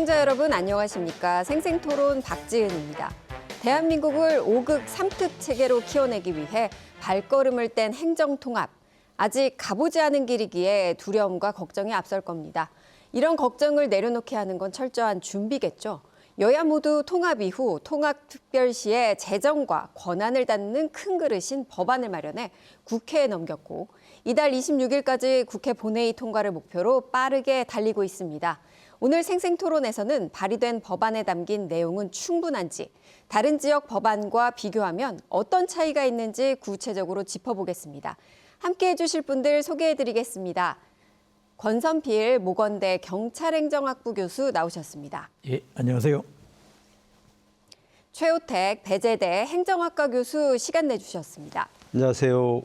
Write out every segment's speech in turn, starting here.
시청자 여러분 안녕하십니까. 생생토론 박지은입니다. 대한민국을 5극 3특 체계로 키워내기 위해 발걸음을 뗀 행정통합. 아직 가보지 않은 길이기에 두려움과 걱정이 앞설 겁니다. 이런 걱정을 내려놓게 하는 건 철저한 준비겠죠. 여야 모두 통합 이후 통합특별시의 재정과 권한을 닫는 큰 그릇인 법안을 마련해 국회에 넘겼고 이달 26일까지 국회 본회의 통과를 목표로 빠르게 달리고 있습니다. 오늘 생생토론에서는 발의된 법안에 담긴 내용은 충분한지, 다른 지역 법안과 비교하면 어떤 차이가 있는지 구체적으로 짚어보겠습니다. 함께해 주실 분들 소개해드리겠습니다. 권선필 모건대 경찰행정학부 교수 나오셨습니다. 예, 안녕하세요. 최우택 배재대 행정학과 교수 시간 내주셨습니다. 안녕하세요.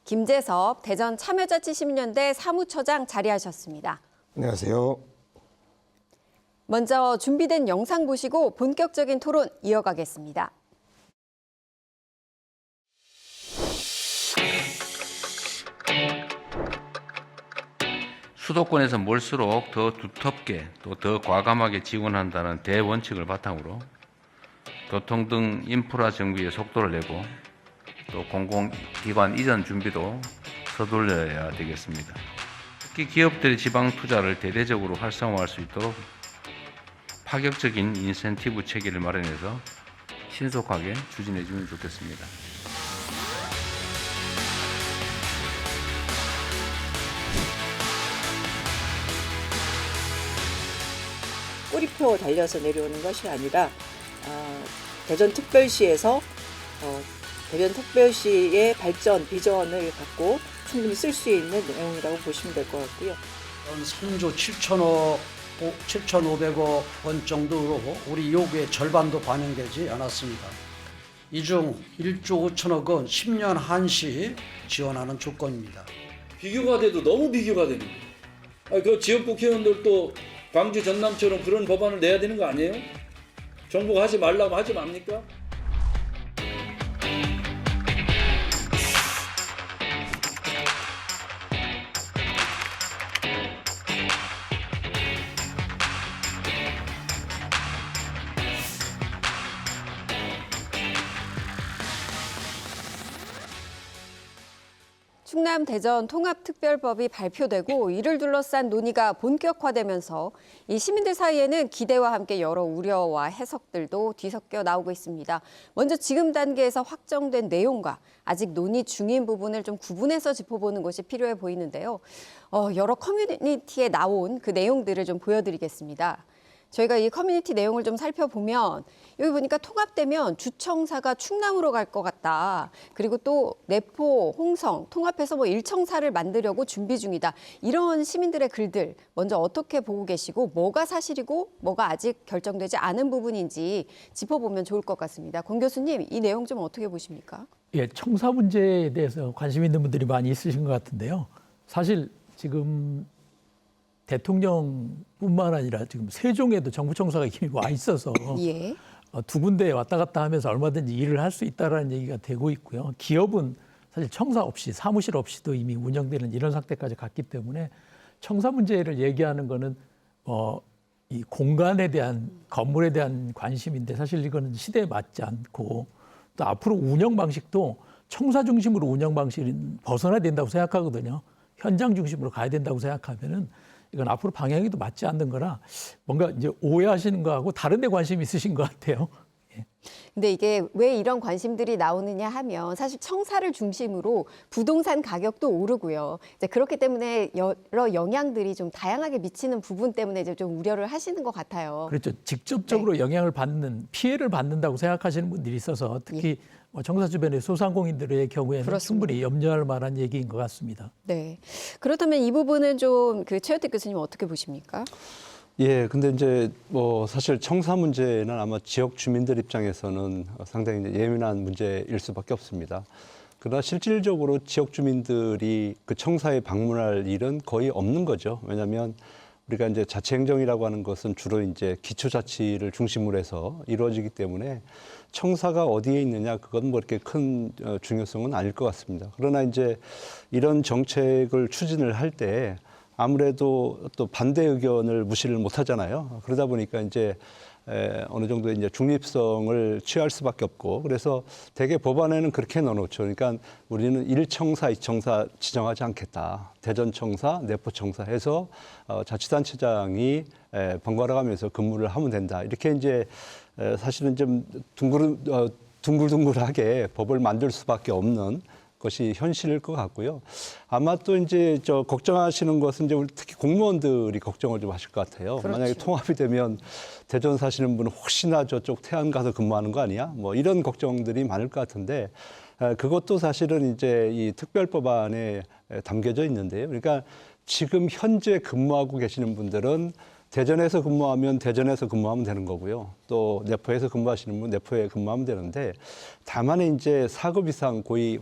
김재섭 대전 참여자치시민연대 사무처장 자리하셨습니다. 안녕하세요. 먼저 준비된 영상 보시고 본격적인 토론 이어가겠습니다. 수도권에서 몰수록 더 두텁게 또 더 과감하게 지원한다는 대원칙을 바탕으로 교통 등 인프라 정비에 속도를 내고 또 공공기관 이전 준비도 서둘러야 되겠습니다. 특히 기업들의 지방 투자를 대대적으로 활성화할 수 있도록 파격적인 인센티브 체계를 마련해서 신속하게 추진해 주면 좋겠습니다. 꼬리표 달려서 내려오는 것이 아니라 대전특별시에서 대전특별시의 발전 비전을 갖고 충분히 쓸 수 있는 내용이라고 보시면 될 것 같고요. 3조 7,500억 원 정도로 우리 요구의 절반도 반영되지 않았습니다. 이 중 1조 5천억 원 10년 한시 지원하는 조건입니다. 비교가 돼도 너무 비교가 되는 거예요. 그 지역 국회의원들도 광주 전남처럼 그런 법안을 내야 되는 거 아니에요? 정부가 하지 말라고 하지 맙니까? 충남 대전 통합특별법이 발표되고 이를 둘러싼 논의가 본격화되면서 이 시민들 사이에는 기대와 함께 여러 우려와 해석들도 뒤섞여 나오고 있습니다. 먼저 지금 단계에서 확정된 내용과 아직 논의 중인 부분을 좀 구분해서 짚어보는 것이 필요해 보이는데요. 여러 커뮤니티에 나온 그 내용들을 좀 보여드리겠습니다. 저희가 이 커뮤니티 내용을 좀 살펴보면 여기 보니까 통합되면 주청사가 충남으로 갈 것 같다. 그리고 또 내포, 홍성 통합해서 일청사를 만들려고 준비 중이다. 이런 시민들의 글들 먼저 어떻게 보고 계시고 뭐가 사실이고 뭐가 아직 결정되지 않은 부분인지 짚어보면 좋을 것 같습니다. 권 교수님, 이 내용 좀 어떻게 보십니까? 예, 청사 문제에 대해서 관심 있는 분들이 많이 있으신 것 같은데요. 사실 지금 대통령뿐만 아니라 지금 세종에도 정부청사가 이미 와 있어서 예. 두 군데에 왔다 갔다 하면서 얼마든지 일을 할 수 있다라는 얘기가 되고 있고요. 기업은 사실 청사 없이 사무실 없이도 이미 운영되는 이런 상태까지 갔기 때문에 청사 문제를 얘기하는 거는 이 공간에 대한 건물에 대한 관심인데 사실 이거는 시대에 맞지 않고 또 앞으로 운영 방식도 청사 중심으로 운영 방식은 벗어나야 된다고 생각하거든요. 현장 중심으로 가야 된다고 생각하면은 이건 앞으로 방향이 또 맞지 않는 거라 뭔가 이제 오해하시는 거하고 다른 데 관심이 있으신 것 같아요. 예. 근데 이게 왜 이런 관심들이 나오느냐 하면 사실 청사를 중심으로 부동산 가격도 오르고요. 이제 그렇기 때문에 여러 영향들이 좀 다양하게 미치는 부분 때문에 이제 좀 우려를 하시는 것 같아요. 그렇죠. 직접적으로 영향을 받는 피해를 받는다고 생각하시는 분들이 있어서 특히 청사 주변의 소상공인들의 경우에는 그렇습니다. 충분히 염려할 만한 얘기인 것 같습니다. 네. 그렇다면 이 부분은 좀 최우택 교수님 어떻게 보십니까? 예, 근데 이제 사실 청사 문제는 아마 지역 주민들 입장에서는 상당히 이제 예민한 문제일 수밖에 없습니다. 그러나 실질적으로 지역 주민들이 그 청사에 방문할 일은 거의 없는 거죠. 왜냐하면 우리가 이제 자치행정이라고 하는 것은 주로 이제 기초자치를 중심으로 해서 이루어지기 때문에 청사가 어디에 있느냐 그건 이렇게 큰 중요성은 아닐 것 같습니다. 그러나 이제 이런 정책을 추진을 할 때 아무래도 또 반대 의견을 무시를 못 하잖아요. 그러다 보니까 이제 어느 정도 이제 중립성을 취할 수밖에 없고, 그래서 대개 법안에는 그렇게 넣어놓죠. 그러니까 우리는 1청사, 2청사 지정하지 않겠다. 대전청사, 내포청사 해서 자치단체장이 번갈아 가면서 근무를 하면 된다. 이렇게 이제 사실은 좀 둥글둥글하게 법을 만들 수밖에 없는 것이 현실일 것 같고요. 아마 또 이제 걱정하시는 것은 이제 특히 공무원들이 걱정을 좀 하실 것 같아요. 그렇죠. 만약에 통합이 되면 대전 사시는 분은 혹시나 저쪽 태안 가서 근무하는 거 아니야? 뭐 이런 걱정들이 많을 것 같은데, 그것도 사실은 이제 이 특별법안에 담겨져 있는데요. 그러니까 지금 현재 근무하고 계시는 분들은 대전에서 근무하면 대전에서 근무하면 되는 거고요. 또 내포에서 근무하시는 분 내포에 근무하면 되는데, 다만 이제 4급 이상 고위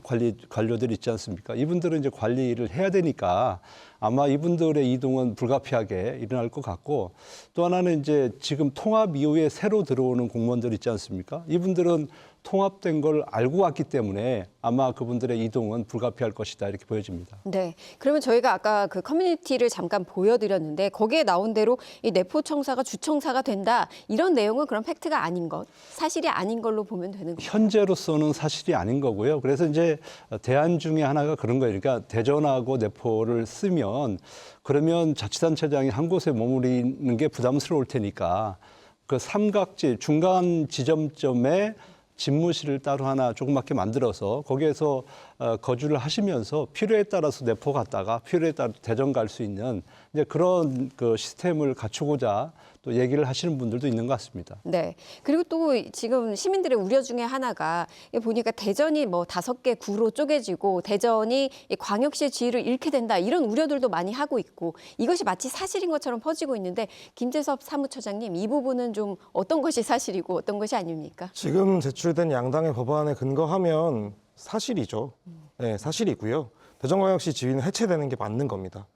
관료들 있지 않습니까? 이분들은 이제 관리를 해야 되니까 아마 이분들의 이동은 불가피하게 일어날 것 같고, 또 하나는 이제 지금 통합 이후에 새로 들어오는 공무원들 있지 않습니까? 이분들은 통합된 걸 알고 왔기 때문에 아마 그분들의 이동은 불가피할 것이다, 이렇게 보여집니다. 네. 그러면 저희가 아까 그 커뮤니티를 잠깐 보여드렸는데 거기에 나온 대로 이 내포청사가 주청사가 된다. 이런 내용은 그런 팩트가 아닌 것, 사실이 아닌 걸로 보면 되는 거죠. 현재로서는 사실이 아닌 거고요. 그래서 이제 대안 중에 하나가 그런 거예요. 그러니까 대전하고 내포를 쓰면 그러면 자치단체장이 한 곳에 머무르는 게 부담스러울 테니까 그 삼각지 중간 지점점에 집무실을 따로 하나 조그맣게 만들어서 거기에서 거주를 하시면서 필요에 따라서 내포 갔다가 필요에 따라 대전 갈 수 있는 이제 그런 그 시스템을 갖추고자 또 얘기를 하시는 분들도 있는 것 같습니다. 네. 그리고 또 지금 시민들의 우려 중에 하나가 보니까 대전이 뭐 5개 구로 쪼개지고 대전이 이 광역시의 지위를 잃게 된다. 이런 우려들도 많이 하고 있고 이것이 마치 사실인 것처럼 퍼지고 있는데 김재섭 사무처장님 이 부분은 좀 어떤 것이 사실이고 어떤 것이 아닙니까? 지금 제출된 양당의 법안에 근거하면 사실이죠. 네, 사실이고요. 대전광역시 지위는 해체되는 게 맞는 겁니다.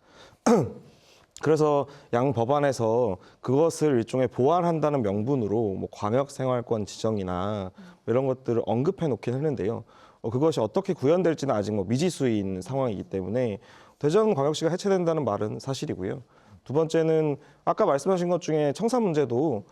그래서 양 법안에서 그것을 일종의 보완한다는 명분으로 뭐 광역생활권 지정이나 이런 것들을 언급해 놓긴 했는데요. 그것이 어떻게 구현될지는 아직 뭐 미지수인 상황이기 때문에 대전광역시가 해체된다는 말은 사실이고요. 두 번째는 아까 말씀하신 것 중에 청사 문제도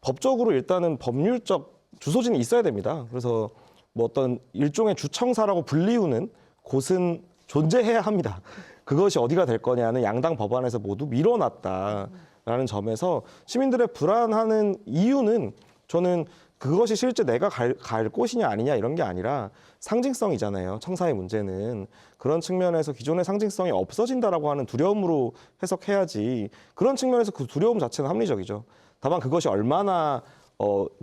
법적으로 일단은 법률적 주소지는 있어야 됩니다. 그래서 뭐 어떤 일종의 주청사라고 불리우는 곳은 존재해야 합니다. 그것이 어디가 될 거냐는 양당 법안에서 모두 밀어놨다라는 점에서 시민들의 불안하는 이유는 저는 그것이 실제 내가 갈 곳이냐 아니냐 이런 게 아니라 상징성이잖아요. 청사의 문제는. 그런 측면에서 기존의 상징성이 없어진다라고 하는 두려움으로 해석해야지 그런 측면에서 그 두려움 자체는 합리적이죠. 다만 그것이 얼마나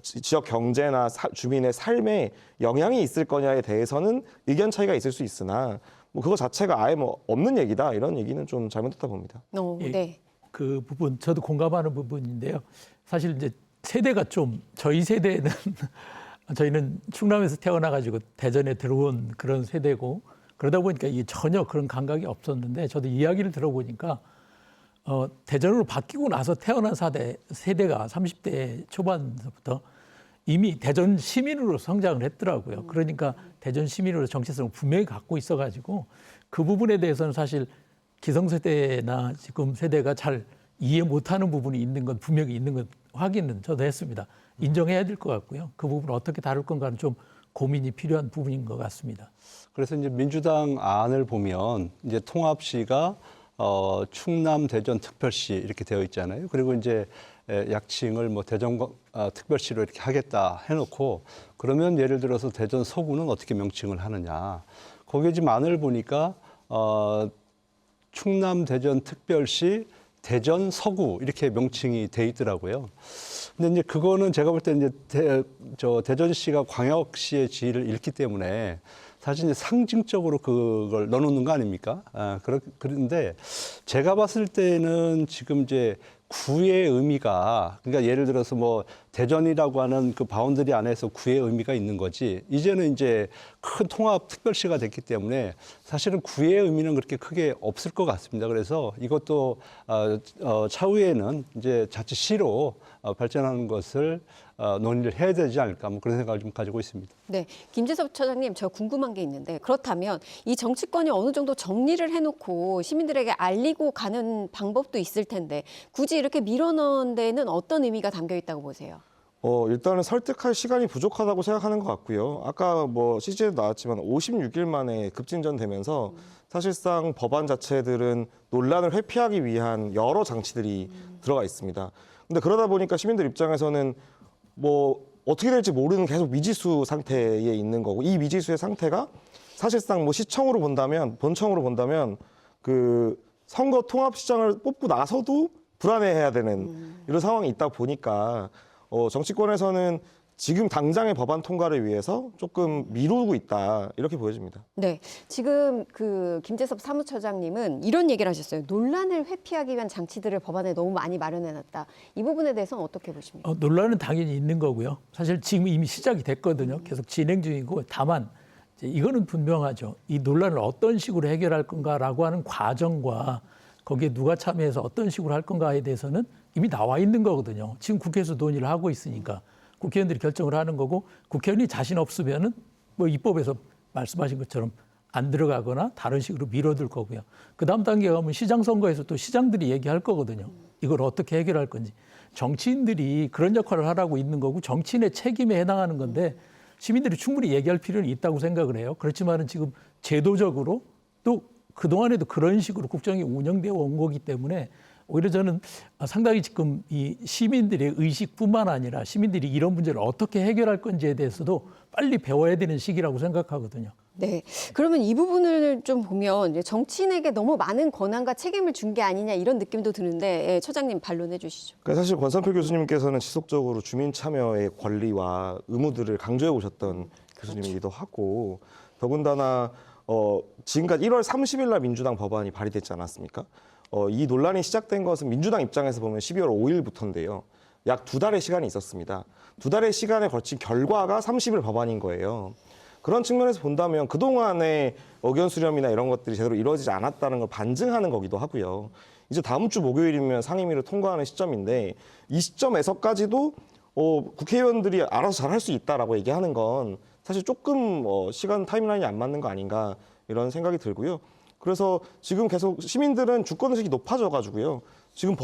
지역 경제나 주민의 삶에 영향이 있을 거냐에 대해서는 의견 차이가 있을 수 있으나 뭐 그거 자체가 아예 뭐 없는 얘기다 이런 얘기는 좀 잘못됐다 봅니다. 네. 그 부분 저도 공감하는 부분인데요. 사실 이제 세대가 좀 저희 세대는 저희는 충남에서 태어나가지고 대전에 들어온 그런 세대고 그러다 보니까 이게 전혀 그런 감각이 없었는데 저도 이야기를 들어보니까 대전으로 바뀌고 나서 태어난 세대가 30대 초반부터 이미 대전 시민으로 성장을 했더라고요. 그러니까 대전 시민으로 정체성을 분명히 갖고 있어가지고 그 부분에 대해서는 사실 기성세대나 지금 세대가 잘 이해 못하는 부분이 있는 건 분명히 있는 건 확인은 저도 했습니다. 인정해야 될 것 같고요. 그 부분을 어떻게 다룰 건가는 좀 고민이 필요한 부분인 것 같습니다. 그래서 이제 민주당 안을 보면 이제 통합시가 충남 대전 특별시 이렇게 되어 있잖아요. 그리고 이제 약칭을 뭐 대전 특별시로 이렇게 하겠다 해놓고 그러면 예를 들어서 대전 서구는 어떻게 명칭을 하느냐. 거기에 지금 안을 보니까 충남 대전 특별시 대전 서구 이렇게 명칭이 돼 있더라고요. 근데 이제 그거는 제가 볼 때 이제 대전시가 광역시의 지위를 잃기 때문에 사실 이제 상징적으로 그걸 넣어놓는 거 아닙니까? 그런데 제가 봤을 때는 지금 이제 구의 의미가 그러니까 예를 들어서 뭐 대전이라고 하는 그 바운더리 안에서 구의 의미가 있는 거지 이제는 이제 큰 통합 특별시가 됐기 때문에 사실은 구의 의미는 그렇게 크게 없을 것 같습니다. 그래서 이것도 차후에는 이제 자치시로 발전하는 것을 논의를 해야 되지 않을까 뭐 그런 생각을 좀 가지고 있습니다. 네, 김재섭 처장님, 저 궁금한 게 있는데 그렇다면 이 정치권이 어느 정도 정리를 해놓고 시민들에게 알리고 가는 방법도 있을 텐데 굳이 이렇게 밀어넣은 데는 어떤 의미가 담겨 있다고 보세요? 일단은 설득할 시간이 부족하다고 생각하는 것 같고요. 아까 뭐 CG에도 나왔지만 56일 만에 급진전되면서 사실상 법안 자체들은 논란을 회피하기 위한 여러 장치들이 들어가 있습니다. 근데 그러다 보니까 시민들 입장에서는 뭐 어떻게 될지 모르는 계속 미지수 상태에 있는 거고 이 미지수의 상태가 사실상 뭐 시청으로 본다면 본청으로 본다면 그 선거 통합시장을 뽑고 나서도 불안해해야 되는 이런 상황이 있다 보니까 정치권에서는 지금 당장의 법안 통과를 위해서 조금 미루고 있다 이렇게 보여집니다. 네, 지금 그 김재섭 사무처장님은 이런 얘기를 하셨어요. 논란을 회피하기 위한 장치들을 법안에 너무 많이 마련해놨다. 이 부분에 대해서는 어떻게 보십니까? 논란은 당연히 있는 거고요. 사실 지금 이미 시작이 됐거든요. 계속 진행 중이고 다만 이제 이거는 분명하죠. 이 논란을 어떤 식으로 해결할 건가라고 하는 과정과 거기에 누가 참여해서 어떤 식으로 할 건가에 대해서는 이미 나와 있는 거거든요. 지금 국회에서 논의를 하고 있으니까 국회의원들이 결정을 하는 거고 국회의원이 자신 없으면은 뭐 입법에서 말씀하신 것처럼 안 들어가거나 다른 식으로 미뤄둘 거고요. 그 다음 단계 가면 시장 선거에서 또 시장들이 얘기할 거거든요. 이걸 어떻게 해결할 건지. 정치인들이 그런 역할을 하라고 있는 거고 정치인의 책임에 해당하는 건데 시민들이 충분히 얘기할 필요는 있다고 생각을 해요. 그렇지만은 지금 제도적으로 또 그동안에도 그런 식으로 국정이 운영되어 온 거기 때문에 오히려 저는 상당히 지금 이 시민들의 의식뿐만 아니라 시민들이 이런 문제를 어떻게 해결할 건지에 대해서도 빨리 배워야 되는 시기라고 생각하거든요. 네, 그러면 이 부분을 좀 보면 이제 정치인에게 너무 많은 권한과 책임을 준 게 아니냐 이런 느낌도 드는데 예, 처장님 반론해 주시죠. 그러니까 사실 권선표 교수님께서는 지속적으로 주민 참여의 권리와 의무들을 강조해 오셨던 교수님이기도 하고 더군다나 지금까지 1월 30일 날 민주당 법안이 발의됐지 않았습니까? 이 논란이 시작된 것은 민주당 입장에서 보면 12월 5일부터인데요. 약 2달의 시간이 있었습니다. 2달의 시간에 걸친 결과가 30일 법안인 거예요. 그런 측면에서 본다면 그동안의 의견 수렴이나 이런 것들이 제대로 이루어지지 않았다는 걸 반증하는 거기도 하고요. 이제 다음 주 목요일이면 상임위를 통과하는 시점인데 이 시점에서까지도 국회의원들이 알아서 잘할 수 있다라고 얘기하는 건 사실 조금 시간 타임라인이 안 맞는 거 아닌가 이런 생각이 들고요. 그래서 지금 계속 시민들은 주권의식이 높아져가지고요. 지금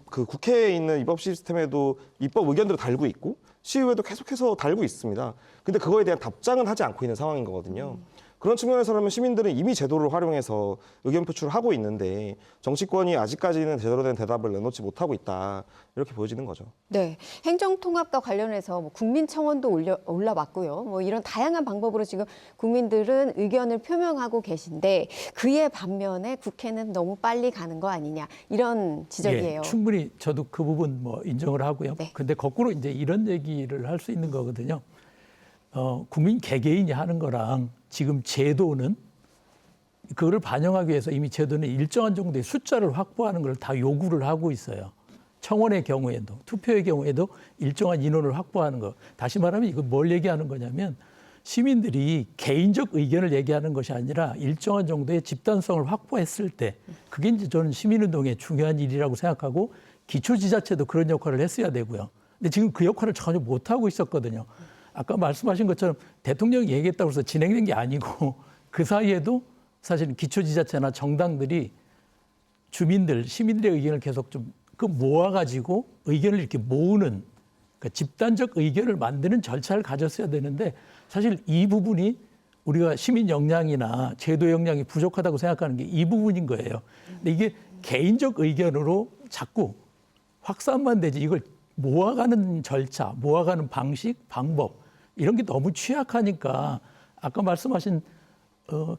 그 국회에 있는 입법 시스템에도 입법 의견들을 달고 있고 시의회도 계속해서 달고 있습니다. 근데 그거에 대한 답장은 하지 않고 있는 상황인 거거든요. 그런 측면에서라면 시민들은 이미 제도를 활용해서 의견 표출을 하고 있는데 정치권이 아직까지는 제대로 된 대답을 내놓지 못하고 있다. 이렇게 보여지는 거죠. 네, 행정통합과 관련해서 뭐 국민청원도 올라왔고요. 뭐 이런 다양한 방법으로 지금 국민들은 의견을 표명하고 계신데 그에 반면에 국회는 너무 빨리 가는 거 아니냐 이런 지적이에요. 예, 충분히 저도 그 부분 뭐 인정을 하고요. 네. 근데 거꾸로 이제 이런 얘기를 할 수 있는 거거든요. 국민 개개인이 하는 거랑 지금 제도는 그거를 반영하기 위해서 이미 제도는 일정한 정도의 숫자를 확보하는 걸 다 요구를 하고 있어요. 청원의 경우에도 투표의 경우에도 일정한 인원을 확보하는 거. 다시 말하면 이거 뭘 얘기하는 거냐면 시민들이 개인적 의견을 얘기하는 것이 아니라 일정한 정도의 집단성을 확보했을 때 그게 이제 저는 시민운동의 중요한 일이라고 생각하고 기초지자체도 그런 역할을 했어야 되고요. 근데 지금 그 역할을 전혀 못하고 있었거든요. 아까 말씀하신 것처럼 대통령이 얘기했다고 해서 진행된 게 아니고 그 사이에도 사실은 기초지자체나 정당들이 주민들, 시민들의 의견을 계속 좀 모아가지고 의견을 이렇게 모으는 그러니까 집단적 의견을 만드는 절차를 가졌어야 되는데 사실 이 부분이 우리가 시민 역량이나 제도 역량이 부족하다고 생각하는 게 이 부분인 거예요. 근데 이게 개인적 의견으로 자꾸 확산만 되지 이걸 모아가는 절차, 모아가는 방식, 방법 이런 게 너무 취약하니까 아까 말씀하신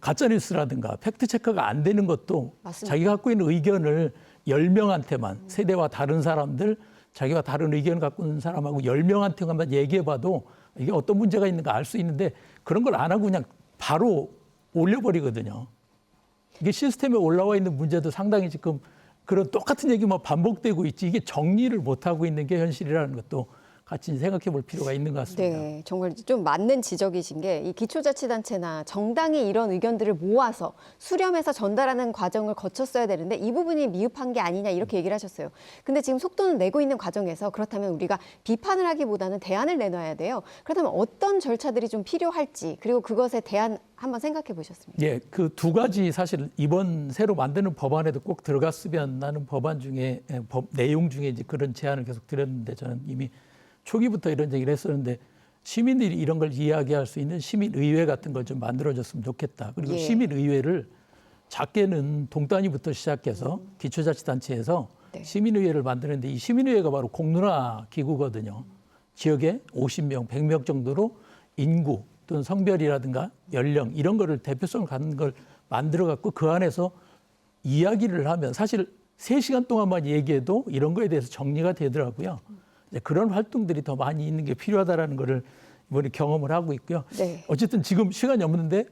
가짜뉴스라든가 팩트체크가 안 되는 것도 맞습니다. 자기가 갖고 있는 의견을 10명한테만 세대와 다른 사람들, 자기와 다른 의견을 갖고 있는 사람하고 10명한테만 얘기해봐도 이게 어떤 문제가 있는가 알 수 있는데 그런 걸 안 하고 그냥 바로 올려버리거든요. 이게 시스템에 올라와 있는 문제도 상당히 지금 그런 똑같은 얘기만 반복되고 있지 이게 정리를 못하고 있는 게 현실이라는 것도 같이 생각해 볼 필요가 있는 것 같습니다. 네, 정말 좀 맞는 지적이신 게 이 기초자치단체나 정당이 이런 의견들을 모아서 수렴해서 전달하는 과정을 거쳤어야 되는데 이 부분이 미흡한 게 아니냐 이렇게 얘기를 하셨어요. 근데 지금 속도는 내고 있는 과정에서 그렇다면 우리가 비판을 하기보다는 대안을 내놔야 돼요. 그렇다면 어떤 절차들이 좀 필요할지 그리고 그것에 대한 한번 생각해 보셨습니까? 예, 그 두 가지 사실 이번 새로 만드는 법안에도 꼭 들어갔으면 하는 법안 중에 법 내용 중에 이제 그런 제안을 계속 드렸는데 저는 이미 초기부터 이런 얘기를 했었는데 시민들이 이런 걸 이야기할 수 있는 시민의회 같은 걸 좀 만들어줬으면 좋겠다. 그리고 예. 시민의회를 작게는 동단위부터 시작해서 기초자치단체에서 네. 시민의회를 만드는데 이 시민의회가 바로 공론화 기구거든요. 지역에 50명, 100명 정도로 인구 또는 성별이라든가 연령 이런 거를 대표성을 갖는 걸 만들어 갖고 그 안에서 이야기를 하면 사실 3시간 동안만 얘기해도 이런 거에 대해서 정리가 되더라고요. 이제 그런 활동들이 더 많이 있는 게 필요하다라는 거를 이번에 경험을 하고 있고요. 네. 어쨌든 지금 시간이 없는데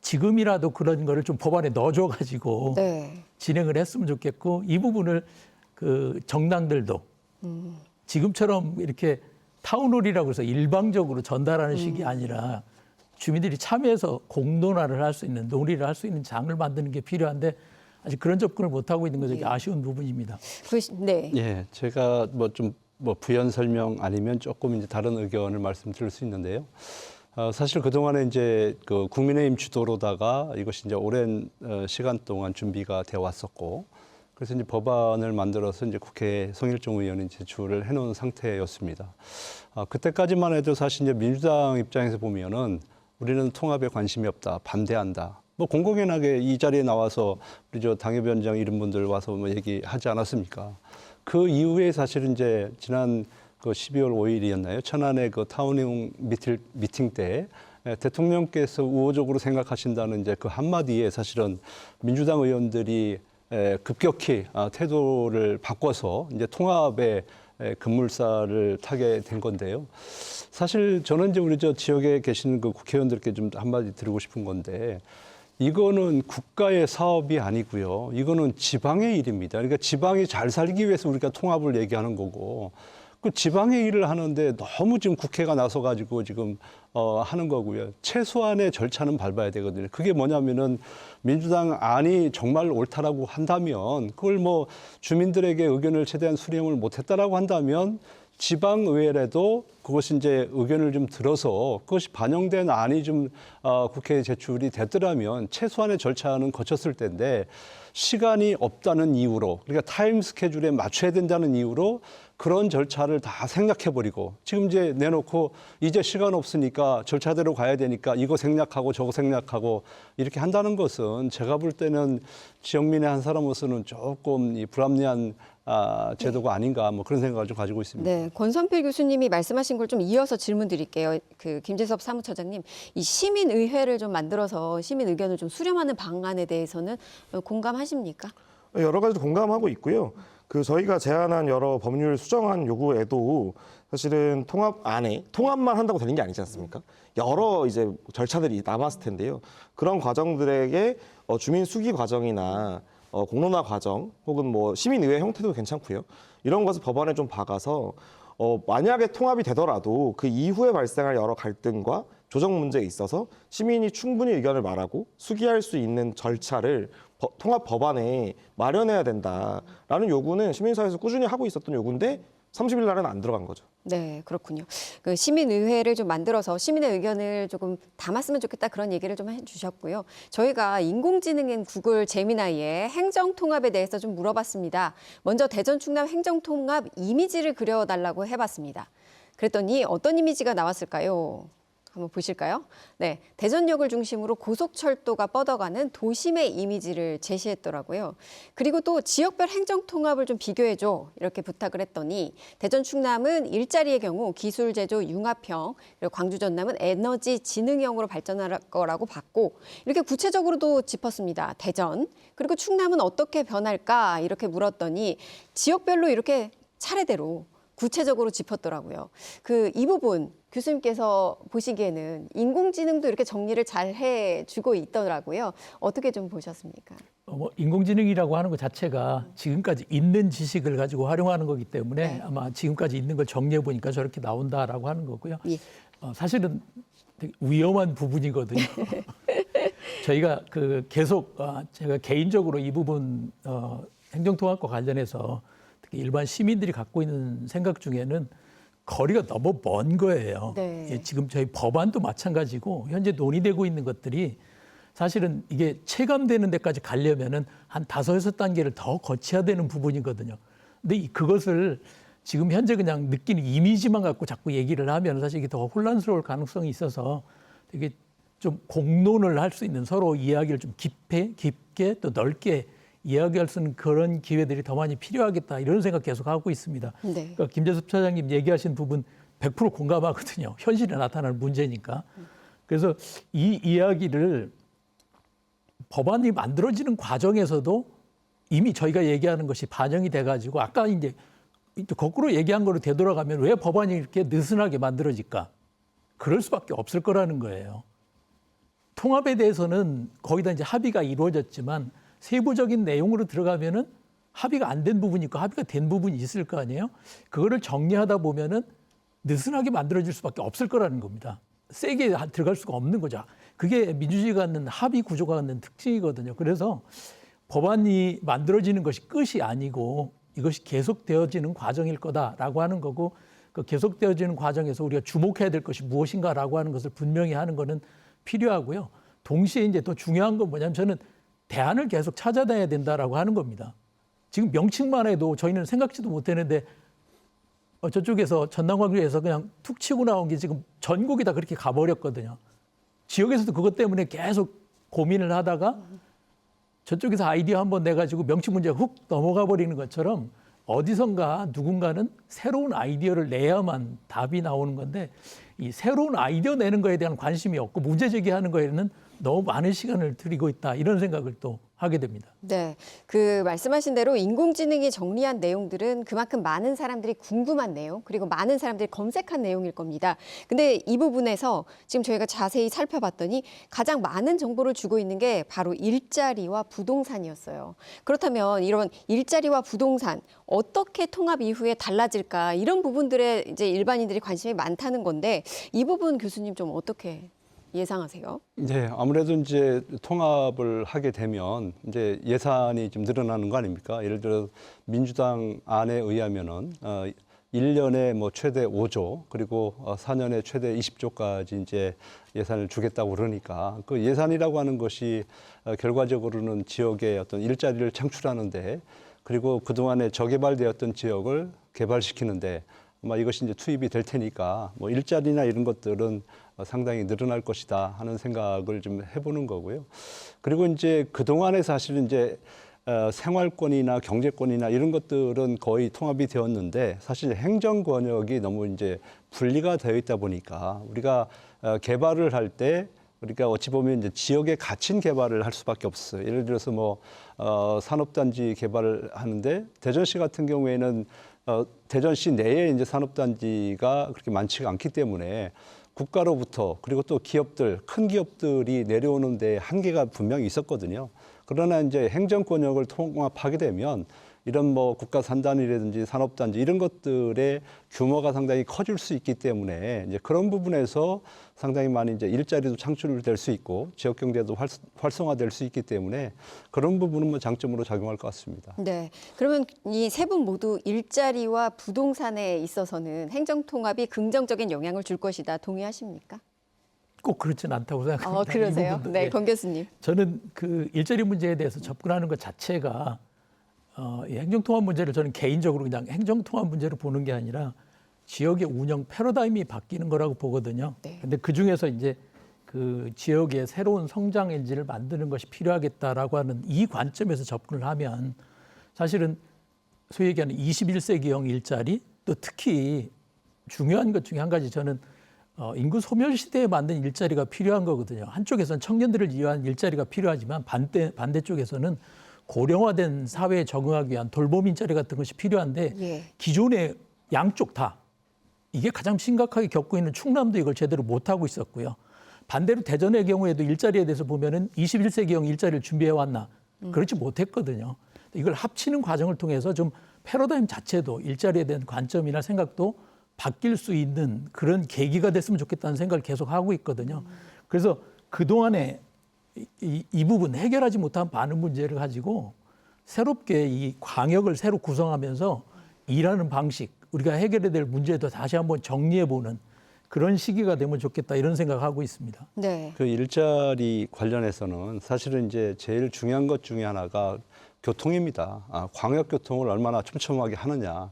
지금이라도 그런 거를 좀 법안에 넣어줘 가지고 네. 진행을 했으면 좋겠고 이 부분을 그 정당들도 지금처럼 이렇게 타운홀이라고 해서 일방적으로 전달하는 식이 아니라 주민들이 참여해서 공론화를 할 수 있는 논의를 할 수 있는 장을 만드는 게 필요한데 아직 그런 접근을 못 하고 있는 것이 아쉬운 부분입니다. 네. 예, 제가 뭐 부연 설명 아니면 조금 이제 다른 의견을 말씀드릴 수 있는데요. 사실 그동안에 이제 그 국민의힘 주도로다가 이것이 이제 오랜 시간 동안 준비가 되어 왔었고, 그래서 이제 법안을 만들어서 이제 국회에 송일종 의원이 제출을 해놓은 상태였습니다. 그때까지만 해도 사실 이제 민주당 입장에서 보면은 우리는 통합에 관심이 없다, 반대한다. 뭐 공공연하게 이 자리에 나와서 우리 저 당협위원장 이런 분들 와서 뭐 얘기하지 않았습니까? 그 이후에 사실은 이제 지난 그 12월 5일이었나요? 천안의 그 타운홀 미팅 때 대통령께서 우호적으로 생각하신다는 이제 그 한마디에 사실은 민주당 의원들이 급격히 태도를 바꿔서 이제 통합의 급물살을 타게 된 건데요. 사실 저는 이제 우리 저 지역에 계시는 그 국회의원들께 좀 한마디 드리고 싶은 건데 이거는 국가의 사업이 아니고요. 이거는 지방의 일입니다. 그러니까 지방이 잘 살기 위해서 우리가 통합을 얘기하는 거고 그 지방의 일을 하는데 너무 지금 국회가 나서가지고 지금 하는 거고요. 최소한의 절차는 밟아야 되거든요. 그게 뭐냐면은 민주당 안이 정말 옳다라고 한다면 그걸 뭐 주민들에게 의견을 최대한 수렴을 못했다라고 한다면 지방의회라도 그것이 이제 의견을 좀 들어서 그것이 반영된 안이 좀 국회에 제출이 됐더라면 최소한의 절차는 거쳤을 텐데 시간이 없다는 이유로 그러니까 타임 스케줄에 맞춰야 된다는 이유로 그런 절차를 다 생략해버리고 지금 이제 내놓고 이제 시간 없으니까 절차대로 가야 되니까 이거 생략하고 저거 생략하고 이렇게 한다는 것은 제가 볼 때는 지역민의 한 사람으로서는 조금 이 불합리한 제도가 아닌가 뭐 그런 생각을 좀 가지고 있습니다. 네, 권선필 교수님이 말씀하신 걸 좀 이어서 질문 드릴게요. 그 김재섭 사무처장님, 이 시민의회를 좀 만들어서 시민 의견을 좀 수렴하는 방안에 대해서는 공감하십니까? 여러 가지 공감하고 있고요. 그 저희가 제안한 여러 법률 수정안 요구에도 사실은 통합 안에 통합만 한다고 되는 게 아니지 않습니까? 여러 이제 절차들이 남았을 텐데요. 그런 과정들에게 주민 수기 과정이나 공론화 과정 혹은 뭐 시민의회 형태도 괜찮고요. 이런 것을 법안에 좀 박아서 만약에 통합이 되더라도 그 이후에 발생할 여러 갈등과 조정 문제에 있어서 시민이 충분히 의견을 말하고 수기할 수 있는 절차를 통합 법안에 마련해야 된다라는 요구는 시민사회에서 꾸준히 하고 있었던 요구인데 30일 날은 안 들어간 거죠. 네, 그렇군요. 그 시민의회를 좀 만들어서 시민의 의견을 조금 담았으면 좋겠다 그런 얘기를 좀 해주셨고요. 저희가 인공지능인 구글 제미나이의 행정통합에 대해서 좀 물어봤습니다. 먼저 대전 충남 행정통합 이미지를 그려달라고 해봤습니다. 그랬더니 어떤 이미지가 나왔을까요? 한번 보실까요? 네, 대전역을 중심으로 고속철도가 뻗어가는 도심의 이미지를 제시했더라고요. 그리고 또 지역별 행정통합을 좀 비교해줘 이렇게 부탁을 했더니 대전 충남은 일자리의 경우 기술 제조 융합형, 그리고 광주 전남은 에너지 지능형으로 발전할 거라고 봤고 이렇게 구체적으로도 짚었습니다. 대전 그리고 충남은 어떻게 변할까 이렇게 물었더니 지역별로 이렇게 차례대로 구체적으로 짚었더라고요. 이 부분 교수님께서 보시기에는 인공지능도 이렇게 정리를 잘 해주고 있더라고요. 어떻게 좀 보셨습니까? 인공지능이라고 하는 것 자체가 지금까지 있는 지식을 가지고 활용하는 거기 때문에 네. 아마 지금까지 있는 걸 정리해 보니까 저렇게 나온다라고 하는 거고요. 예. 사실은 되게 위험한 부분이거든요. 저희가 계속 제가 개인적으로 이 부분 행정통합과 관련해서 특히 일반 시민들이 갖고 있는 생각 중에는 거리가 너무 먼 거예요. 네. 예, 지금 저희 법안도 마찬가지고 현재 논의되고 있는 것들이 사실은 이게 체감되는 데까지 가려면은 한 5-6단계를 더 거쳐야 되는 부분이거든요. 근데 그것을 지금 현재 그냥 느끼는 이미지만 갖고 자꾸 얘기를 하면 사실 이게 더 혼란스러울 가능성이 있어서 되게 좀 공론을 할 수 있는 서로 이야기를 좀 깊게 또 넓게 이야기할 수 있는 그런 기회들이 더 많이 필요하겠다 이런 생각 계속 하고 있습니다. 네. 그러니까 김재섭 차장님 얘기하신 부분 100% 공감하거든요. 현실에 나타나는 문제니까. 그래서 이 이야기를 법안이 만들어지는 과정에서도 이미 저희가 얘기하는 것이 반영이 돼가지고 아까 이제 거꾸로 얘기한 거로 되돌아가면 왜 법안이 이렇게 느슨하게 만들어질까? 그럴 수밖에 없을 거라는 거예요. 통합에 대해서는 거의 다 이제 합의가 이루어졌지만 세부적인 내용으로 들어가면은 합의가 안 된 부분이 있고 합의가 된 부분이 있을 거 아니에요? 그거를 정리하다 보면은 느슨하게 만들어질 수밖에 없을 거라는 겁니다. 세게 들어갈 수가 없는 거죠. 그게 민주주의가 갖는 합의 구조가 갖는 특징이거든요. 그래서 법안이 만들어지는 것이 끝이 아니고 이것이 계속되어지는 과정일 거다라고 하는 거고 그 계속되어지는 과정에서 우리가 주목해야 될 것이 무엇인가라고 하는 것을 분명히 하는 것은 필요하고요. 동시에 이제 더 중요한 건 뭐냐면 저는 대안을 계속 찾아다녀야 된다라고 하는 겁니다. 지금 명칭만 해도 저희는 생각지도 못했는데 저쪽에서 전남광주에서 그냥 툭 치고 나온 게 지금 전국이 다 그렇게 가버렸거든요. 지역에서도 그것 때문에 계속 고민을 하다가 저쪽에서 아이디어 한번 내가지고 명칭 문제가 훅 넘어가 버리는 것처럼 어디선가 누군가는 새로운 아이디어를 내야만 답이 나오는 건데 이 새로운 아이디어 내는 거에 대한 관심이 없고 문제 제기하는 거에는 너무 많은 시간을 들이고 있다 이런 생각을 또 하게 됩니다. 네, 말씀하신 대로 인공지능이 정리한 내용들은 그만큼 많은 사람들이 궁금한 내용 그리고 많은 사람들이 검색한 내용일 겁니다. 근데 이 부분에서 지금 저희가 자세히 살펴봤더니 가장 많은 정보를 주고 있는 게 바로 일자리와 부동산이었어요. 그렇다면 이런 일자리와 부동산 어떻게 통합 이후에 달라질까 이런 부분들에 이제 일반인들이 관심이 많다는 건데 이 부분 교수님 좀 어떻게 예상하세요? 네, 아무래도 이제 통합을 하게 되면 이제 예산이 좀 늘어나는 거 아닙니까? 예를 들어 민주당 안에 의하면은 1년에 뭐 최대 5조 그리고 4년에 최대 20조까지 이제 예산을 주겠다고 그러니까 그 예산이라고 하는 것이 결과적으로는 지역의 어떤 일자리를 창출하는데 그리고 그동안에 저개발되었던 지역을 개발시키는데 아마 이것이 이제 투입이 될 테니까 뭐 일자리나 이런 것들은 상당히 늘어날 것이다 하는 생각을 좀 해보는 거고요. 그리고 이제 그동안에 사실은 이제 생활권이나 경제권이나 이런 것들은 거의 통합이 되었는데 사실 행정 권역이 너무 이제 분리가 되어 있다 보니까 우리가 개발을 할 때 그러니까 어찌 보면 이제 지역에 갇힌 개발을 할 수밖에 없어요. 예를 들어서 뭐 산업단지 개발을 하는데 대전시 같은 경우에는 대전시 내에 이제 산업단지가 그렇게 많지가 않기 때문에 국가로부터 그리고 또 기업들, 큰 기업들이 내려오는 데 한계가 분명히 있었거든요. 그러나 이제 행정권역을 통합하게 되면 이런 뭐 국가 산단이라든지 산업단지 이런 것들의 규모가 상당히 커질 수 있기 때문에 이제 그런 부분에서 상당히 많이 이제 일자리도 창출될 수 있고 지역 경제도 활성화될 수 있기 때문에 그런 부분은 뭐 장점으로 작용할 것 같습니다. 네, 그러면 이 세 분 모두 일자리와 부동산에 있어서는 행정통합이 긍정적인 영향을 줄 것이다 동의하십니까? 꼭 그렇지는 않다고 생각합니다. 그러세요? 이 부분도. 네, 예. 권 교수님. 저는 그 일자리 문제에 대해서 접근하는 것 자체가 이 행정통합 문제를 저는 개인적으로 그냥 행정통합 문제로 보는 게 아니라 지역의 운영 패러다임이 바뀌는 거라고 보거든요. 네. 근데 그 중에서 이제 그 지역의 새로운 성장 엔진을 만드는 것이 필요하겠다라고 하는 이 관점에서 접근을 하면 사실은 소위 얘기하는 21세기형 일자리 또 특히 중요한 것 중에 한 가지 저는 인구 소멸 시대에 만든 일자리가 필요한 거거든요. 한쪽에서는 청년들을 위한 일자리가 필요하지만 반대쪽에서는 고령화된 사회에 적응하기 위한 돌봄 일자리 같은 것이 필요한데 예. 기존의 양쪽 다 이게 가장 심각하게 겪고 있는 충남도 이걸 제대로 못하고 있었고요. 반대로 대전의 경우에도 일자리에 대해서 보면은 21세기형 일자리를 준비해 왔나 그렇지 못했거든요. 이걸 합치는 과정을 통해서 좀 패러다임 자체도 일자리에 대한 관점이나 생각도 바뀔 수 있는 그런 계기가 됐으면 좋겠다는 생각을 계속 하고 있거든요. 그래서 그동안에 이 부분 해결하지 못한 많은 문제를 가지고 새롭게 이 광역을 새로 구성하면서 일하는 방식, 우리가 해결해야 될 문제도 다시 한번 정리해보는 그런 시기가 되면 좋겠다 이런 생각을 하고 있습니다. 네. 그 일자리 관련해서는 사실은 이제 제일 중요한 것 중에 하나가 교통입니다. 광역교통을 얼마나 촘촘하게 하느냐.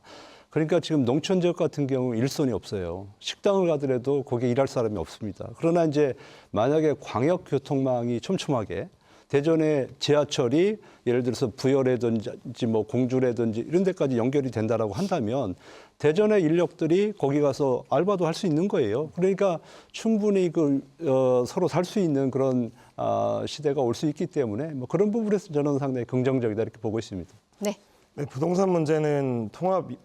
그러니까 지금 농촌 지역 같은 경우 일손이 없어요. 식당을 가더라도 거기에 일할 사람이 없습니다. 그러나 이제 만약에 광역교통망이 촘촘하게 대전의 지하철이 예를 들어서 부여라든지 뭐 공주라든지 이런 데까지 연결이 된다라고 한다면 대전의 인력들이 거기 가서 알바도 할 수 있는 거예요. 그러니까 충분히 서로 살 수 있는 그런 시대가 올 수 있기 때문에 뭐 그런 부분에서 저는 상당히 긍정적이다 이렇게 보고 있습니다. 네. 네, 부동산 문제는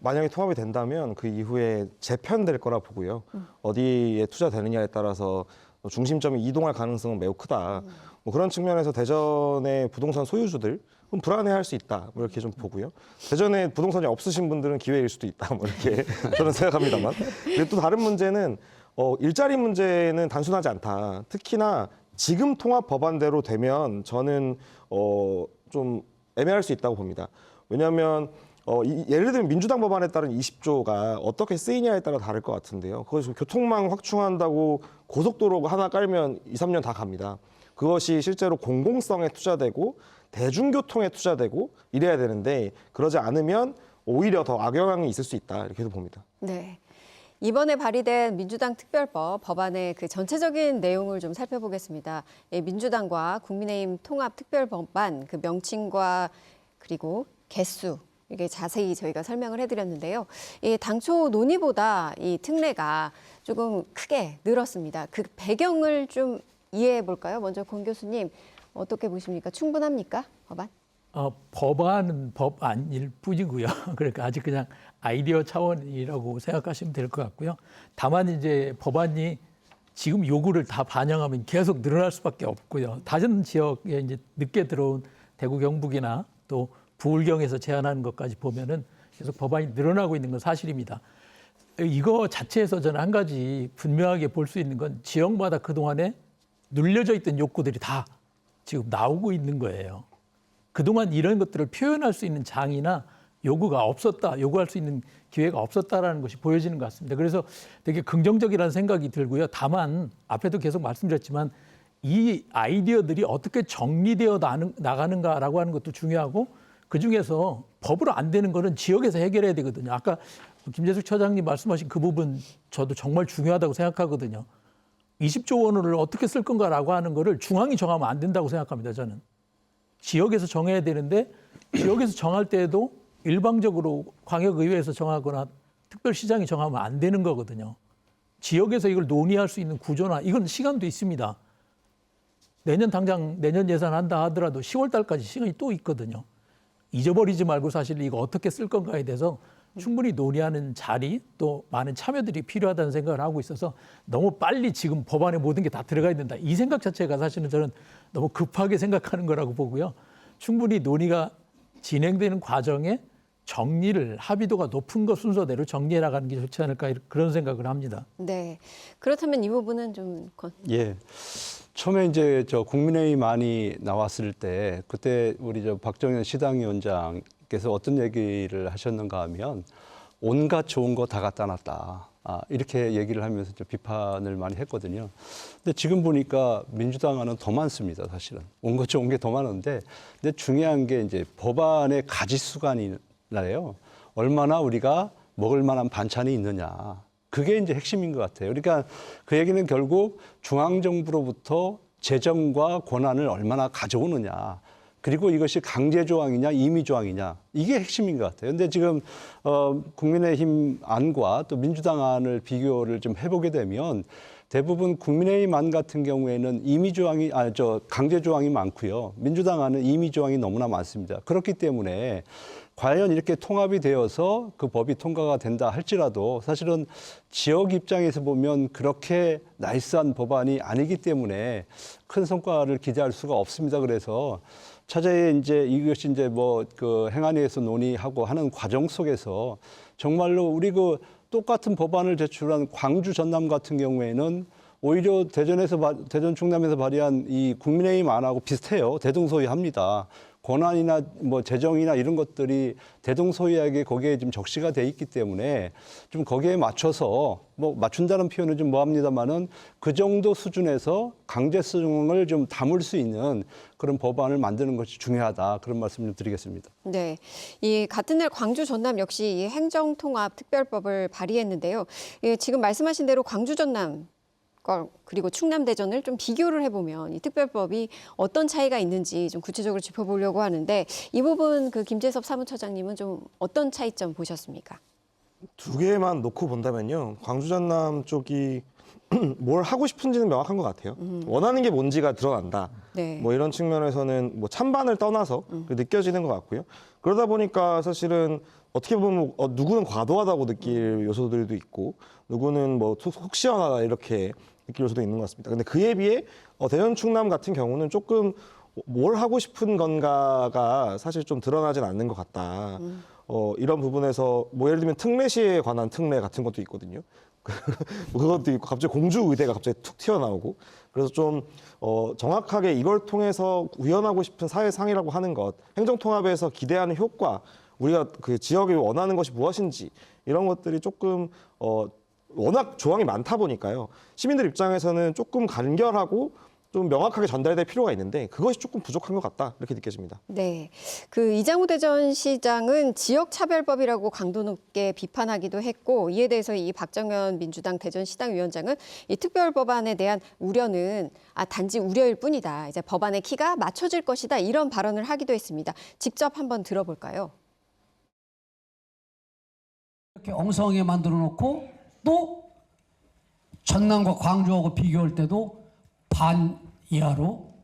만약에 통합이 된다면 그 이후에 재편될 거라 보고요. 어디에 투자되느냐에 따라서 중심점이 이동할 가능성은 매우 크다. 뭐 그런 측면에서 대전의 부동산 소유주들 불안해할 수 있다. 뭐 이렇게 좀 보고요. 대전에 부동산이 없으신 분들은 기회일 수도 있다. 뭐 이렇게 저는 생각합니다만. 그리고 또 다른 문제는 일자리 문제는 단순하지 않다. 특히나 지금 통합 법안대로 되면 저는 좀 애매할 수 있다고 봅니다. 왜냐하면 예를 들면 민주당 법안에 따른 20조가 어떻게 쓰이냐에 따라 다를 것 같은데요. 그것이 교통망 확충한다고 고속도로 하나 깔면 2, 3년 다 갑니다. 그것이 실제로 공공성에 투자되고 대중교통에 투자되고 이래야 되는데 그러지 않으면 오히려 더 악영향이 있을 수 있다 이렇게도 봅니다. 네. 이번에 발의된 민주당 특별법 법안의 그 전체적인 내용을 좀 살펴보겠습니다. 민주당과 국민의힘 통합 특별법안 그 명칭과 그리고 개수 이게 자세히 저희가 설명을 해드렸는데요. 당초 논의보다 이 특례가 조금 크게 늘었습니다. 그 배경을 좀 이해해 볼까요? 먼저 권 교수님 어떻게 보십니까? 충분합니까? 법안? 법안은 법안일 뿐이고요. 그러니까 아직 그냥 아이디어 차원이라고 생각하시면 될 것 같고요. 다만 이제 법안이 지금 요구를 다 반영하면 계속 늘어날 수밖에 없고요. 다른 지역에 이제 늦게 들어온 대구 경북이나 또 부울경에서 제안하는 것까지 보면은 계속 법안이 늘어나고 있는 건 사실입니다. 이거 자체에서 저는 한 가지 분명하게 볼 수 있는 건 지역마다 그동안에 눌려져 있던 욕구들이 다 지금 나오고 있는 거예요. 그동안 이런 것들을 표현할 수 있는 장이나 요구가 없었다, 요구할 수 있는 기회가 없었다라는 것이 보여지는 것 같습니다. 그래서 되게 긍정적이라는 생각이 들고요. 다만 앞에도 계속 말씀드렸지만 이 아이디어들이 어떻게 정리되어 나가는가라고 하는 것도 중요하고 그중에서 법으로 안 되는 거는 지역에서 해결해야 되거든요. 아까 김재숙 처장님 말씀하신 그 부분 저도 정말 중요하다고 생각하거든요. 20조 원을 어떻게 쓸 건가라고 하는 거를 중앙이 정하면 안 된다고 생각합니다. 저는. 지역에서 정해야 되는데 지역에서 정할 때에도 일방적으로 광역의회에서 정하거나 특별시장이 정하면 안 되는 거거든요. 지역에서 이걸 논의할 수 있는 구조나 이건 시간도 있습니다. 내년 예산한다 하더라도 10월 달까지 시간이 또 있거든요. 잊어버리지 말고 사실 이거 어떻게 쓸 건가에 대해서 충분히 논의하는 자리 또 많은 참여들이 필요하다는 생각을 하고 있어서 너무 빨리 지금 법안에 모든 게 다 들어가야 된다. 이 생각 자체가 사실은 저는 너무 급하게 생각하는 거라고 보고요. 충분히 논의가 진행되는 과정에 정리를 합의도가 높은 것 순서대로 정리해 나가는 게 좋지 않을까 그런 생각을 합니다. 네. 그렇다면 이 부분은 좀 예. 처음에 이제 국민의힘안이 나왔을 때 그때 우리 박정현 시당위원장께서 어떤 얘기를 하셨는가 하면 온갖 좋은 거 다 갖다 놨다. 이렇게 얘기를 하면서 좀 비판을 많이 했거든요. 근데 지금 보니까 민주당안은 더 많습니다, 사실은. 온갖 좋은 게 더 많은데, 근데 중요한 게 이제 법안의 가지수관이나요. 얼마나 우리가 먹을 만한 반찬이 있느냐. 그게 이제 핵심인 것 같아요. 그러니까 그 얘기는 결국 중앙정부로부터 재정과 권한을 얼마나 가져오느냐. 그리고 이것이 강제조항이냐 임의조항이냐. 이게 핵심인 것 같아요. 근데 지금 국민의힘 안과 또 민주당 안을 비교를 좀 해보게 되면 대부분 국민의힘 안 같은 경우에는 강제조항이 많고요. 민주당 안은 임의조항이 너무나 많습니다. 그렇기 때문에 과연 이렇게 통합이 되어서 그 법이 통과가 된다 할지라도 사실은 지역 입장에서 보면 그렇게 나이스한 법안이 아니기 때문에 큰 성과를 기대할 수가 없습니다. 그래서 차제에 이제 이것이 이제 뭐 그 행안위에서 논의하고 하는 과정 속에서 정말로 우리 그 똑같은 법안을 제출한 광주 전남 같은 경우에는 오히려 대전 충남에서 발의한 이 국민의힘 안하고 비슷해요. 대동소이합니다. 권한이나 뭐 재정이나 이런 것들이 대동소이하게 거기에 좀 적시가 돼 있기 때문에 좀 거기에 맞춰서 뭐 맞춘다는 표현은 좀 뭐합니다만은 그 정도 수준에서 강제성을 좀 담을 수 있는 그런 법안을 만드는 것이 중요하다. 그런 말씀 좀 드리겠습니다. 네, 이 같은 날 광주 전남 역시 이 행정통합 특별법을 발의했는데요. 예, 지금 말씀하신 대로 광주 전남 그리고 충남 대전을 좀 비교를 해보면 이 특별법이 어떤 차이가 있는지 좀 구체적으로 짚어보려고 하는데 이 부분 그 김재섭 사무처장님은 좀 어떤 차이점 보셨습니까? 두 개만 놓고 본다면요. 광주 전남 쪽이 뭘 하고 싶은지는 명확한 것 같아요. 원하는 게 뭔지가 드러난다. 네. 뭐 이런 측면에서는 뭐 찬반을 떠나서 느껴지는 것 같고요. 그러다 보니까 사실은 어떻게 보면 누구는 과도하다고 느낄 요소들도 있고 누구는 뭐 속 시원하다 이렇게 느낄 요소도 있는 것 같습니다. 근데 그에 비해 대전 충남 같은 경우는 조금 뭘 하고 싶은 건가가 사실 좀 드러나진 않는 것 같다. 이런 부분에서 뭐 예를 들면 특례시에 관한 특례 같은 것도 있거든요. 그것도 있고 갑자기 공주의대가 갑자기 툭 튀어나오고 그래서 좀 정확하게 이걸 통해서 구현하고 싶은 사회상이라고 하는 것, 행정통합에서 기대하는 효과, 우리가 그 지역이 원하는 것이 무엇인지 이런 것들이 조금 워낙 조항이 많다 보니까요. 시민들 입장에서는 조금 간결하고 좀 명확하게 전달될 필요가 있는데 그것이 조금 부족한 것 같다 이렇게 느껴집니다. 네, 그 이장우 대전시장은 지역차별법이라고 강도 높게 비판하기도 했고 이에 대해서 이 박정현 민주당 대전시당위원장은 이 특별법안에 대한 우려는 단지 우려일 뿐이다. 이제 법안의 키가 맞춰질 것이다 이런 발언을 하기도 했습니다. 직접 한번 들어볼까요? 이렇게 엉성하게 만들어 놓고 또 전남과 광주하고 비교할 때도 반 이하로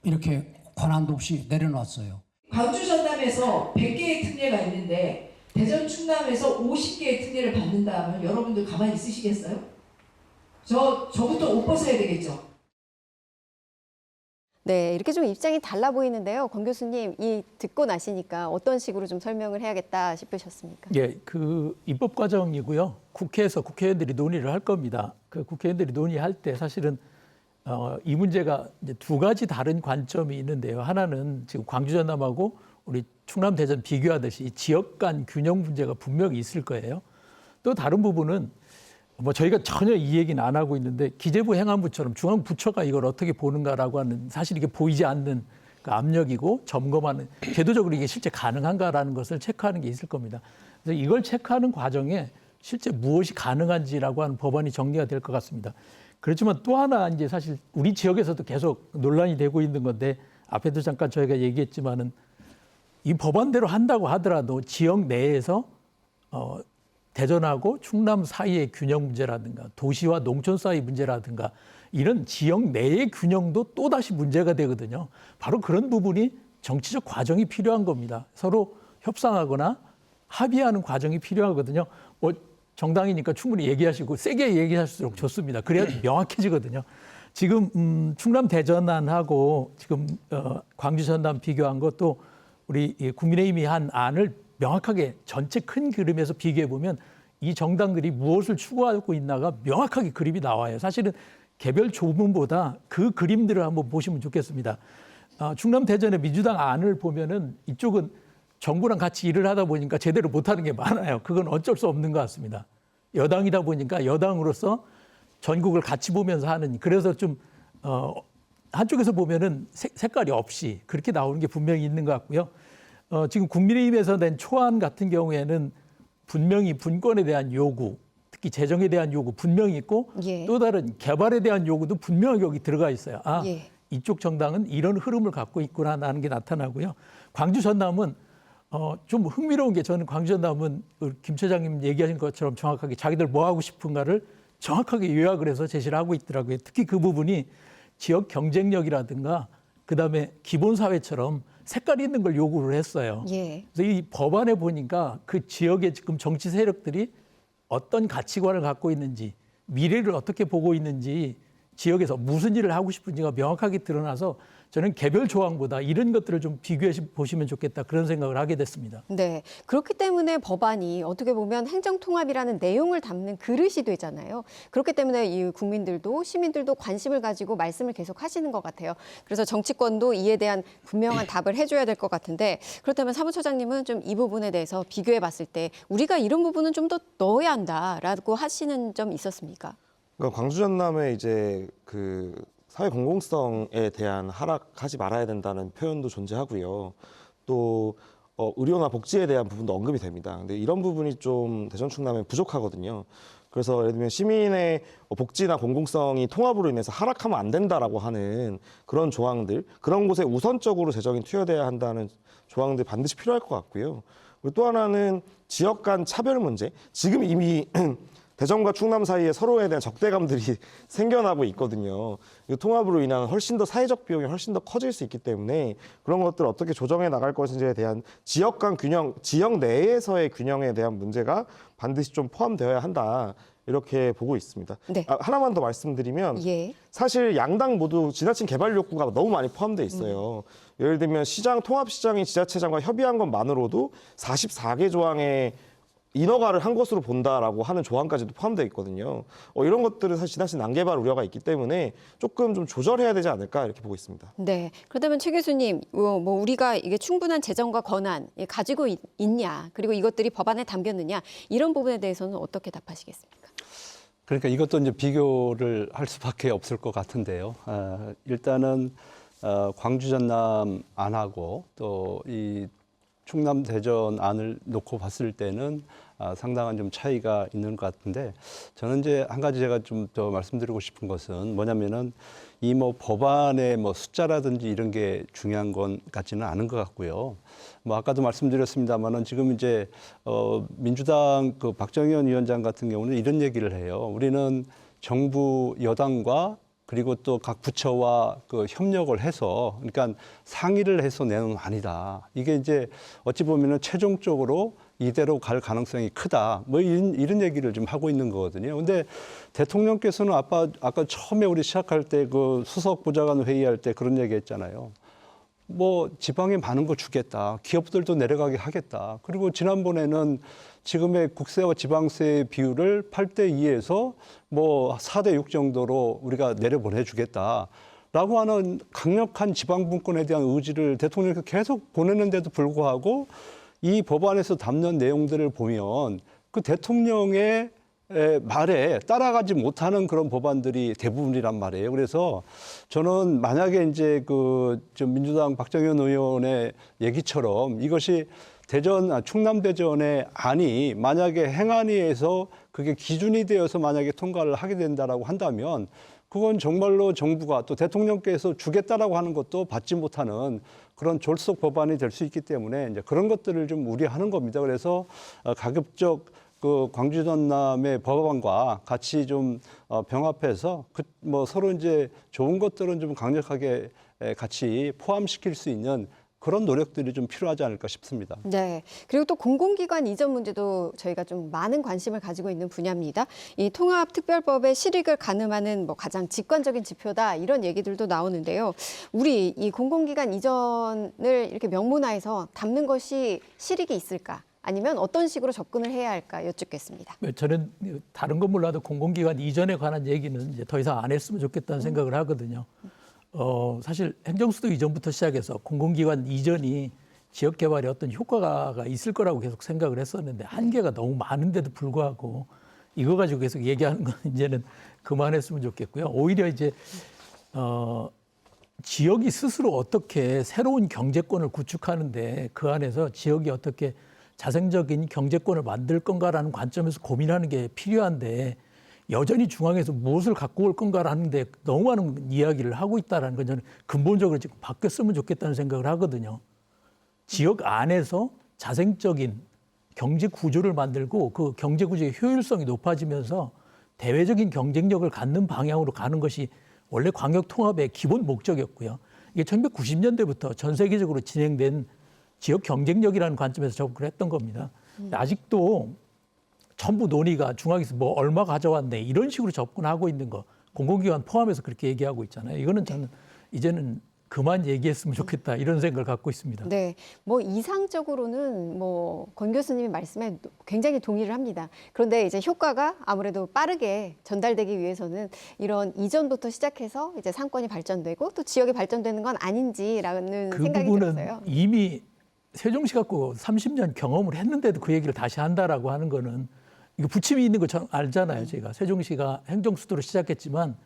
이렇게 권한도 없이 내려놨어요. 광주 전남에서 100개의 특례가 있는데 대전 충남에서 50개의 특례를 받는다 하면 여러분들 가만히 있으시겠어요? 저부터 옷 벗어야 되겠죠. 네, 이렇게 좀 입장이 달라 보이는데요. 권 교수님, 이 듣고 나시니까 어떤 식으로 좀 설명을 해야겠다 싶으셨습니까? 예, 그 입법 과정이고요. 국회에서 국회의원들이 논의를 할 겁니다. 그 국회의원들이 논의할 때 사실은 이 문제가 이제 두 가지 다른 관점이 있는데요. 하나는 지금 광주 전남하고 우리 충남 대전 비교하듯이 지역 간 균형 문제가 분명히 있을 거예요. 또 다른 부분은 뭐 저희가 전혀 이 얘기는 안 하고 있는데 기재부 행안부처럼 중앙부처가 이걸 어떻게 보는가라고 하는 사실 이게 보이지 않는 그 압력이고 점검하는 제도적으로 이게 실제 가능한가라는 것을 체크하는 게 있을 겁니다. 그래서 이걸 체크하는 과정에 실제 무엇이 가능한지라고 하는 법안이 정리가 될 것 같습니다. 그렇지만 또 하나 이제 사실 우리 지역에서도 계속 논란이 되고 있는 건데 앞에도 잠깐 저희가 얘기했지만은 이 법안대로 한다고 하더라도 지역 내에서 대전하고 충남 사이의 균형 문제라든가 도시와 농촌 사이 문제라든가 이런 지역 내의 균형도 또다시 문제가 되거든요. 바로 그런 부분이 정치적 과정이 필요한 겁니다. 서로 협상하거나 합의하는 과정이 필요하거든요. 뭐 정당이니까 충분히 얘기하시고 세게 얘기하실수록 좋습니다. 그래야 명확해지거든요. 지금 충남 대전안하고 지금 광주 전남 비교한 것도 우리 국민의힘이 한 안을 명확하게 전체 큰 그림에서 비교해 보면 이 정당들이 무엇을 추구하고 있나가 명확하게 그림이 나와요. 사실은 개별 조문보다 그 그림들을 한번 보시면 좋겠습니다. 충남 대전의 민주당 안을 보면은 이쪽은 정부랑 같이 일을 하다 보니까 제대로 못하는 게 많아요. 그건 어쩔 수 없는 것 같습니다. 여당이다 보니까 여당으로서 전국을 같이 보면서 하는 그래서 좀 한쪽에서 보면은 색깔이 없이 그렇게 나오는 게 분명히 있는 것 같고요. 지금 국민의힘에서 낸 초안 같은 경우에는 분명히 분권에 대한 요구, 특히 재정에 대한 요구 분명히 있고 예. 또 다른 개발에 대한 요구도 분명히 여기 들어가 있어요. 예. 이쪽 정당은 이런 흐름을 갖고 있구나라는 게 나타나고요. 광주 전남은 좀 흥미로운 게 저는 광주 전남은 김 처장님 얘기하신 것처럼 정확하게 자기들 뭐 하고 싶은가를 정확하게 요약을 해서 제시를 하고 있더라고요. 특히 그 부분이 지역 경쟁력이라든가 그다음에 기본사회처럼 색깔 있는 걸 요구를 했어요. 예. 그래서 이 법안에 보니까 그 지역의 지금 정치 세력들이 어떤 가치관을 갖고 있는지, 미래를 어떻게 보고 있는지, 지역에서 무슨 일을 하고 싶은지가 명확하게 드러나서 저는 개별 조항보다 이런 것들을 좀 비교해 보시면 좋겠다, 그런 생각을 하게 됐습니다. 네. 그렇기 때문에 법안이 어떻게 보면 행정통합이라는 내용을 담는 그릇이 되잖아요. 그렇기 때문에 이 국민들도 시민들도 관심을 가지고 말씀을 계속 하시는 것 같아요. 그래서 정치권도 이에 대한 분명한 답을 해줘야 될 것 같은데, 그렇다면 사무처장님은 좀 이 부분에 대해서 비교해 봤을 때 우리가 이런 부분은 좀 더 넣어야 한다라고 하시는 점 있었습니까? 그러니까 광주 전남의 이제 그 사회 공공성에 대한 하락하지 말아야 된다는 표현도 존재하고요. 또 의료나 복지에 대한 부분도 언급이 됩니다. 근데 이런 부분이 좀 대전 충남에 부족하거든요. 그래서 예를 들면 시민의 복지나 공공성이 통합으로 인해서 하락하면 안 된다라고 하는 그런 조항들, 그런 곳에 우선적으로 재정이 투여돼야 한다는 조항들 반드시 필요할 것 같고요. 그리고 또 하나는 지역 간 차별 문제. 지금 이미 대전과 충남 사이에 서로에 대한 적대감들이 생겨나고 있거든요. 이 통합으로 인한 훨씬 더 사회적 비용이 훨씬 더 커질 수 있기 때문에 그런 것들을 어떻게 조정해 나갈 것인지에 대한 지역 간 균형, 지역 내에서의 균형에 대한 문제가 반드시 좀 포함되어야 한다. 이렇게 보고 있습니다. 네. 하나만 더 말씀드리면 예. 사실 양당 모두 지나친 개발 욕구가 너무 많이 포함되어 있어요. 예를 들면 시장, 통합시장이 지자체장과 협의한 것만으로도 44개 조항의 인허가를 한 것으로 본다라고 하는 조항까지도 포함되어 있거든요. 이런 것들은 사실 지나친 난개발 우려가 있기 때문에 조금 좀 조절해야 되지 않을까 이렇게 보고 있습니다. 네. 그렇다면 최 교수님, 뭐 우리가 이게 충분한 재정과 권한 가지고 있냐, 그리고 이것들이 법안에 담겼느냐, 이런 부분에 대해서는 어떻게 답하시겠습니까? 그러니까 이것도 이제 비교를 할 수밖에 없을 것 같은데요. 일단은 광주 전남 안하고 또 이 충남 대전 안을 놓고 봤을 때는 상당한 좀 차이가 있는 것 같은데, 저는 이제 한 가지 제가 좀 더 말씀드리고 싶은 것은 뭐냐면은 이 뭐 법안의 뭐 숫자라든지 이런 게 중요한 건 같지는 않은 것 같고요. 뭐 아까도 말씀드렸습니다만은 지금 이제 민주당 그 박정현 위원장 같은 경우는 이런 얘기를 해요. 우리는 정부 여당과 그리고 또 각 부처와 그 협력을 해서, 그러니까 상의를 해서 내는 아니다. 이게 이제 어찌 보면은 최종적으로 이대로 갈 가능성이 크다. 뭐 이런 얘기를 좀 하고 있는 거거든요. 근데 대통령께서는 아까 처음에 우리 시작할 때 그 수석 보좌관 회의할 때 그런 얘기 했잖아요. 뭐 지방에 많은 거 주겠다. 기업들도 내려가게 하겠다. 그리고 지난번에는 지금의 국세와 지방세 비율을 8대 2에서 뭐 4대 6 정도로 우리가 내려보내주겠다라고 하는 강력한 지방분권에 대한 의지를 대통령께서 계속 보냈는데도 불구하고 이 법안에서 담는 내용들을 보면 그 대통령의 말에 따라가지 못하는 그런 법안들이 대부분이란 말이에요. 그래서 저는 만약에 이제 좀 민주당 박정현 의원의 얘기처럼 이것이 충남 대전의 안이 만약에 행안위에서 그게 기준이 되어서 만약에 통과를 하게 된다라고 한다면 그건 정말로 정부가 또 대통령께서 주겠다라고 하는 것도 받지 못하는 그런 졸속 법안이 될 수 있기 때문에 이제 그런 것들을 좀 우려하는 겁니다. 그래서 가급적 그 광주 전남의 법안과 같이 좀 병합해서 뭐 서로 이제 좋은 것들은 좀 강력하게 같이 포함시킬 수 있는 그런 노력들이 좀 필요하지 않을까 싶습니다. 네. 그리고 또 공공기관 이전 문제도 저희가 좀 많은 관심을 가지고 있는 분야입니다. 이 통합특별법의 실익을 가늠하는 뭐 가장 직관적인 지표다, 이런 얘기들도 나오는데요. 우리 이 공공기관 이전을 이렇게 명문화해서 담는 것이 실익이 있을까? 아니면 어떤 식으로 접근을 해야 할까 여쭙겠습니다. 저는 다른 건 몰라도 공공기관 이전에 관한 얘기는 이제 더 이상 안 했으면 좋겠다는 생각을 하거든요. 사실 행정수도 이전부터 시작해서 공공기관 이전이 지역 개발에 어떤 효과가 있을 거라고 계속 생각을 했었는데 한계가 너무 많은데도 불구하고 이거 가지고 계속 얘기하는 건 이제는 그만했으면 좋겠고요. 오히려 이제 지역이 스스로 어떻게 새로운 경제권을 구축하는데 그 안에서 지역이 어떻게 자생적인 경제권을 만들 건가라는 관점에서 고민하는 게 필요한데, 여전히 중앙에서 무엇을 갖고 올 건가라는 데 너무 많은 이야기를 하고 있다는 건 저는 근본적으로 지금 바뀌었으면 좋겠다는 생각을 하거든요. 지역 안에서 자생적인 경제 구조를 만들고 그 경제 구조의 효율성이 높아지면서 대외적인 경쟁력을 갖는 방향으로 가는 것이 원래 광역 통합의 기본 목적이었고요. 이게 1990년대부터 전 세계적으로 진행된 지역 경쟁력이라는 관점에서 접근을 했던 겁니다. 아직도 전부 논의가 중앙에서 뭐 얼마 가져왔네 이런 식으로 접근하고 있는 거 공공기관 포함해서 그렇게 얘기하고 있잖아요. 이거는 저는 이제는 그만 얘기했으면 좋겠다 이런 생각을 갖고 있습니다. 네, 뭐 이상적으로는 뭐 권 교수님의 말씀에 굉장히 동의를 합니다. 그런데 이제 효과가 아무래도 빠르게 전달되기 위해서는 이런 이전부터 시작해서 이제 상권이 발전되고 또 지역이 발전되는 건 아닌지라는 그 생각이 부분은 들었어요. 이미 세종시 갖고 30년 경험을 했는데도 그 얘기를 다시 한다라고 하는 거는 이거 부침이 있는 거 알잖아요. 제가 세종시가 행정수도로 시작했지만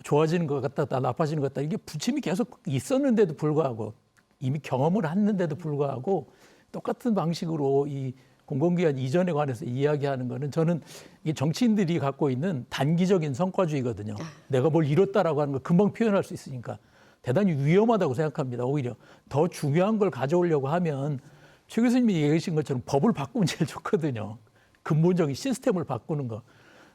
좋아지는 것 같다, 나빠지는 것 같다. 이게 부침이 계속 있었는데도 불구하고 이미 경험을 했는데도 불구하고 똑같은 방식으로 이 공공기관 이전에 관해서 이야기하는 거는 저는 이 정치인들이 갖고 있는 단기적인 성과주의거든요. 내가 뭘 이뤘다라고 하는 걸 금방 표현할 수 있으니까 대단히 위험하다고 생각합니다. 오히려 더 중요한 걸 가져오려고 하면 최 교수님이 얘기하신 것처럼 법을 바꾸면 제일 좋거든요. 근본적인 시스템을 바꾸는 거.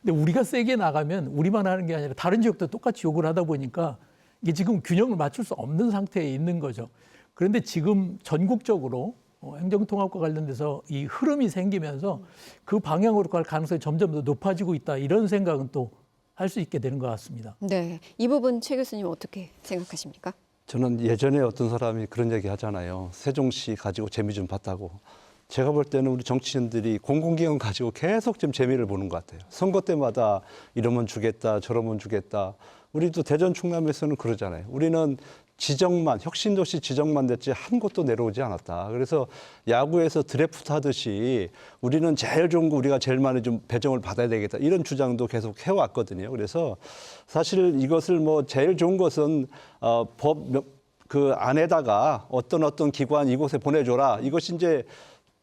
근데 우리가 세게 나가면 우리만 하는 게 아니라 다른 지역도 똑같이 요구를 하다 보니까 이게 지금 균형을 맞출 수 없는 상태에 있는 거죠. 그런데 지금 전국적으로 행정통합과 관련돼서 이 흐름이 생기면서 그 방향으로 갈 가능성이 점점 더 높아지고 있다. 이런 생각은 또 할 수 있게 되는 것 같습니다. 네, 이 부분 최 교수님 어떻게 생각하십니까? 저는 예전에 어떤 사람이 그런 얘기 하잖아요. 세종시 가지고 재미 좀 봤다고. 제가 볼 때는 우리 정치인들이 공공기관 가지고 계속 좀 재미를 보는 것 같아요. 선거 때마다 이러면 주겠다, 저러면 주겠다. 우리도 대전 충남에서는 그러잖아요. 우리는 지정만, 혁신도시 지정만 됐지 한 곳도 내려오지 않았다. 그래서 야구에서 드래프트 하듯이 우리는 제일 좋은 거 우리가 제일 많이 좀 배정을 받아야 되겠다. 이런 주장도 계속 해왔거든요. 그래서 사실 이것을 뭐 제일 좋은 것은 그 안에다가 어떤 기관 이곳에 보내줘라. 이것이 이제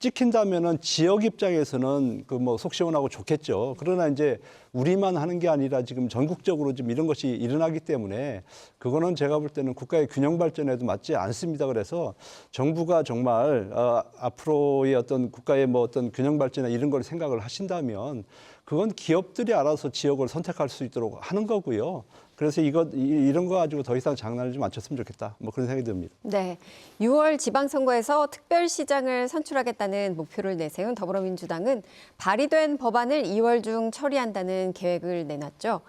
찍힌다면은 지역 입장에서는 그 뭐 속 시원하고 좋겠죠. 그러나 이제 우리만 하는 게 아니라 지금 전국적으로 좀 이런 것이 일어나기 때문에 그거는 제가 볼 때는 국가의 균형 발전에도 맞지 않습니다. 그래서 정부가 정말 앞으로의 어떤 국가의 뭐 어떤 균형 발전이나 이런 걸 생각을 하신다면 그건 기업들이 알아서 지역을 선택할 수 있도록 하는 거고요. 그래서 이런 거 가지고 더 이상 장난을 좀 안 쳤으면 좋겠다. 뭐 그런 생각이 듭니다. 네, 6월 지방선거에서 특별시장을 선출하겠다는 목표를 내세운 더불어민주당은 발의된 법안을 2월 중 처리한다는 계획을 내놨죠.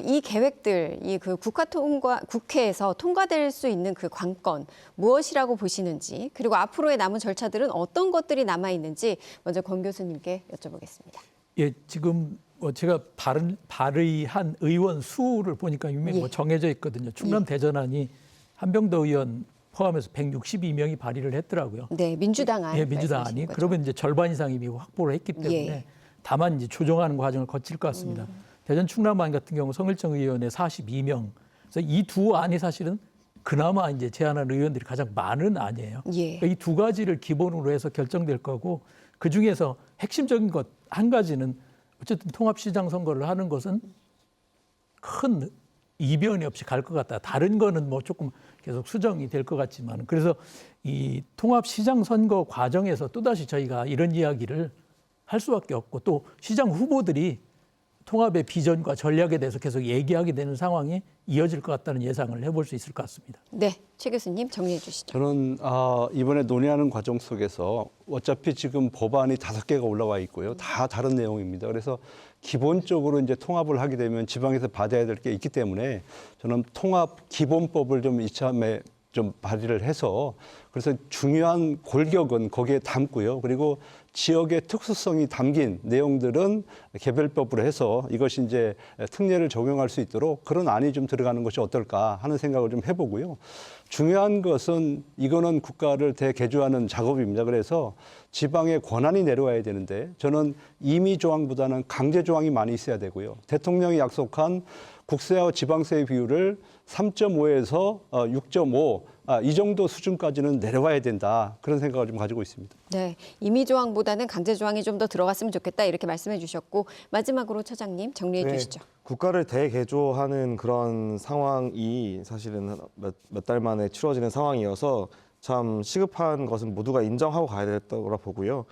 이 계획들, 국회에서 통과될 수 있는 그 관건 무엇이라고 보시는지, 그리고 앞으로의 남은 절차들은 어떤 것들이 남아 있는지 먼저 권 교수님께 여쭤보겠습니다. 예, 지금 제가 발의한 의원 수를 보니까 이미 뭐 정해져 있거든요. 충남 대전안이 한병더 의원 포함해서 162명이 발의를 했더라고요. 네, 민주당 예, 민주당 안이. 그러면 이제 절반 이상이 이미 확보를 했기 때문에 다만 이제 조정하는 과정을 거칠 것 같습니다. 대전 충남안 같은 경우 성일정 의원의 42명. 그래서 이 두 안이 사실은 그나마 이제 제안한 의원들이 가장 많은 안이에요. 그러니까 이 두 가지를 기본으로 해서 결정될 거고 그 중에서 핵심적인 것 한 가지는 어쨌든 통합시장 선거를 하는 것은 큰 이변이 없이 갈 것 같다. 다른 거는 뭐 조금 계속 수정이 될 것 같지만 그래서 이 통합시장 선거 과정에서 또다시 저희가 이런 이야기를 할 수밖에 없고 또 시장 후보들이 통합의 비전과 전략에 대해서 계속 얘기하게 되는 상황이 이어질 것 같다는 예상을 해볼 수 있을 것 같습니다. 네, 최 교수님 정리해 주시죠. 저는 이번에 논의하는 과정 속에서 어차피 지금 법안이 5개가 올라와 있고요. 다 다른 내용입니다. 그래서 기본적으로 이제 통합을 하게 되면 지방에서 받아야 될 게 있기 때문에 저는 통합 기본법을 좀 이참에 좀 발의를 해서 그래서 중요한 골격은 거기에 담고요. 그리고 지역의 특수성이 담긴 내용들은 개별법으로 해서 이것이 이제 특례를 적용할 수 있도록 그런 안이 좀 들어가는 것이 어떨까 하는 생각을 좀 해보고요. 중요한 것은 이거는 국가를 대개조하는 작업입니다. 그래서 지방의 권한이 내려와야 되는데 저는 임의 조항보다는 강제 조항이 많이 있어야 되고요. 대통령이 약속한 국세와 지방세의 비율을 3.5에서 6.5 이 정도 수준까지는 내려와야 된다. 그런 생각을 좀 가지고 있습니다. 네, 임의조항보다는 강제조항이 좀 더 들어갔으면 좋겠다 이렇게 말씀해 주셨고 마지막으로 처장님 정리해 주시죠. 국가를 대개조하는 그런 상황이 사실은 몇 달 만에 치러지는 상황이어서 참 시급한 것은 모두가 인정하고 가야 될 거라 보고요.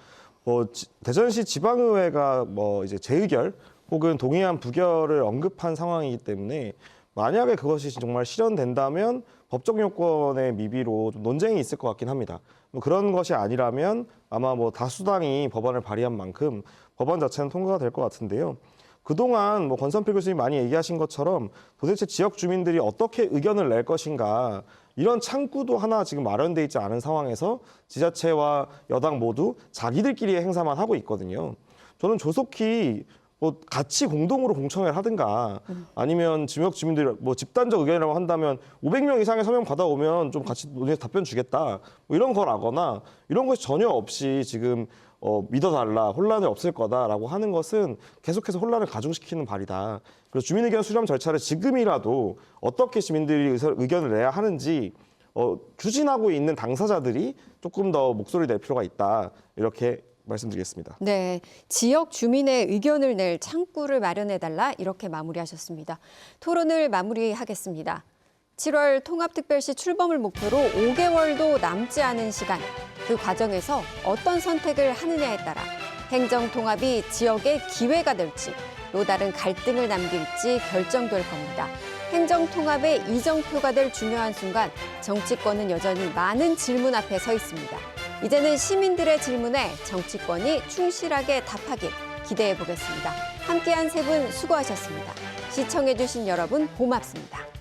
대전시 지방의회가 이제 재의결 혹은 동의안 부결을 언급한 상황이기 때문에 만약에 그것이 정말 실현된다면 법적 요건의 미비로 좀 논쟁이 있을 것 같긴 합니다. 뭐 그런 것이 아니라면 아마 뭐 다수당이 법안을 발의한 만큼 법안 자체는 통과가 될 것 같은데요. 그동안 뭐 권선필 교수님 많이 얘기하신 것처럼 도대체 지역 주민들이 어떻게 의견을 낼 것인가 이런 창구도 하나 지금 마련돼 있지 않은 상황에서 지자체와 여당 모두 자기들끼리의 행사만 하고 있거든요. 저는 조속히 뭐 같이 공동으로 공청회를 하든가 아니면 지역 주민들이 뭐 집단적 의견이라고 한다면 500명 이상의 서명 받아오면 좀 같이 논의해서 답변 주겠다 뭐 이런 거라거나 이런 것이 전혀 없이 지금 믿어달라 혼란이 없을 거다라고 하는 것은 계속해서 혼란을 가중시키는 발이다. 그래서 주민의견 수렴 절차를 지금이라도 어떻게 주민들이 의견을 내야 하는지 추진하고 있는 당사자들이 조금 더 목소리를 낼 필요가 있다. 이렇게 말씀드리겠습니다. 네, 지역 주민의 의견을 낼 창구를 마련해달라 이렇게 마무리하셨습니다. 토론을 마무리하겠습니다. 7월 통합특별시 출범을 목표로 5개월도 남지 않은 시간, 그 과정에서 어떤 선택을 하느냐에 따라 행정통합이 지역의 기회가 될지 또 다른 갈등을 남길지 결정될 겁니다. 행정통합의 이정표가 될 중요한 순간 정치권은 여전히 많은 질문 앞에 서 있습니다. 이제는 시민들의 질문에 정치권이 충실하게 답하길 기대해 보겠습니다. 함께한 세 분 수고하셨습니다. 시청해주신 여러분 고맙습니다.